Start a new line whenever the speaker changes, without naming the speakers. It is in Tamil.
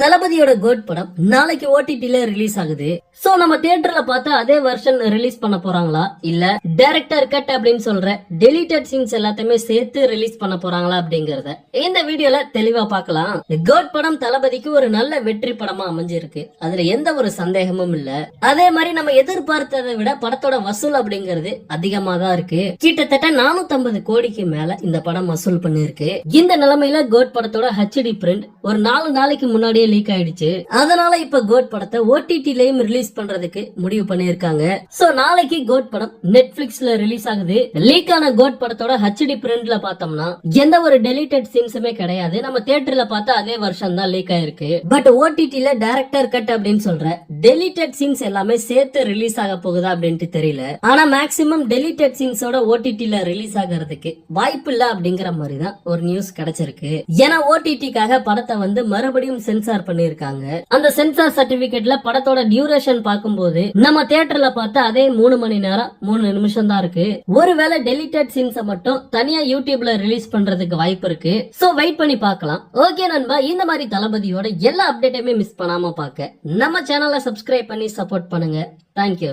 தளபதியோட கோட் படம் நாளைக்கு ஓடிடில ரிலீஸ் ஆகுது. சோ நம்ம தியேட்டர்ல பார்த்தா அதே வெர்ஷன் ரிலீஸ் பண்ண போறாங்களா இல்ல டைரக்டர் கட் அப்படின்னு சொல்ற டெலிட்டட் சீன்ஸ் எல்லாத்தையுமே சேர்த்து ரிலீஸ் பண்ண போறாங்களா அப்படிங்கறத இந்த வீடியோல தெளிவா பார்க்கலாம். கோட் படம் தளபதிக்கு ஒரு நல்ல வெற்றி படமா அமைஞ்சிருக்கு, அதுல எந்த ஒரு சந்தேகமும் இல்ல. அதே மாதிரி நம்ம எதிர்பார்த்ததை விட படத்தோட வசூல் அப்படிங்கிறது அதிகமா தான் இருக்கு. கிட்டத்தட்ட 450 கோடிக்கு மேல இந்த படம் வசூல் பண்ணிருக்கு. இந்த நிலைமையில கோட் படத்தோட HD பிரிண்ட் ஒரு 4 நாளைக்கு முன்னாடியே லீக் ஆயிடுச்சு. அதனால இப்ப கோட் படத்தை OTT-லயும் ரிலீஸ் பண்றதுக்கு முடிவு பண்ணிருக்காங்க. சோ நாளைக்கு கோட் படம் நெட்ஃபிளிக்ஸ்ல ரிலீஸ் ஆகுது. லீக் ஆன கோட் படத்தோட HD பிரிண்ட்ல பார்த்தோம்னா எந்த ஒரு டெலிட்டட் சீன்ஸுமே கிடையாது. நம்ம தியேட்டர்ல பார்த்தா அதே வருஷம் தான் லீக் ஆயிருக்கு. பட் OTT-ல டைரக்டர் கட் அப்படின்னு சொல்ற டெலிட்டட் சீன்ஸ் எல்லாமே சேர்த்து ரிலீஸ் ஆக போகுதா அப்படின்ட்டு தெரியல. ஆனா மேக்ஸிமம் டெலிட்டட் சீன்ஸோட OTT-ல ரிலீஸ் ஆகிறதுக்கு வாய்ப்பு இல்ல அப்படிங்கிற மாதிரி தான் ஒரு நியூஸ் கிடைச்சிருக்கு. ஏன்னா OTT-க்காக படத்தை வந்து மறுபடியும் சென்சார் பண்ணிருக்காங்க. அந்த சென்சார் சர்டிபிகேட்ல படத்தோட டியூரேஷன் பார்க்கும்போது நம்ம தியேட்டர்ல பார்த்தா அதே 3 மணி நேரம் 3 நிமிஷம் தான் இருக்கு. ஒருவேளை டெலிட்டட் சீன்ஸை மட்டும் தனியா யூடியூப்ல ரிலீஸ் பண்றதுக்கு வாய்ப்பு இருக்கு. சோ வெயிட் பண்ணி பார்க்கலாம். ஓகே நண்பா, இந்த மாதிரி தளபதியோட எல்லா அப்டேட்டையுமே மிஸ் பண்ணாம பார்க்க நம்ம சேனலை சப்ஸ்கிரைப் பண்ணி சப்போர்ட் பண்ணுங்க. தேங்க்யூ.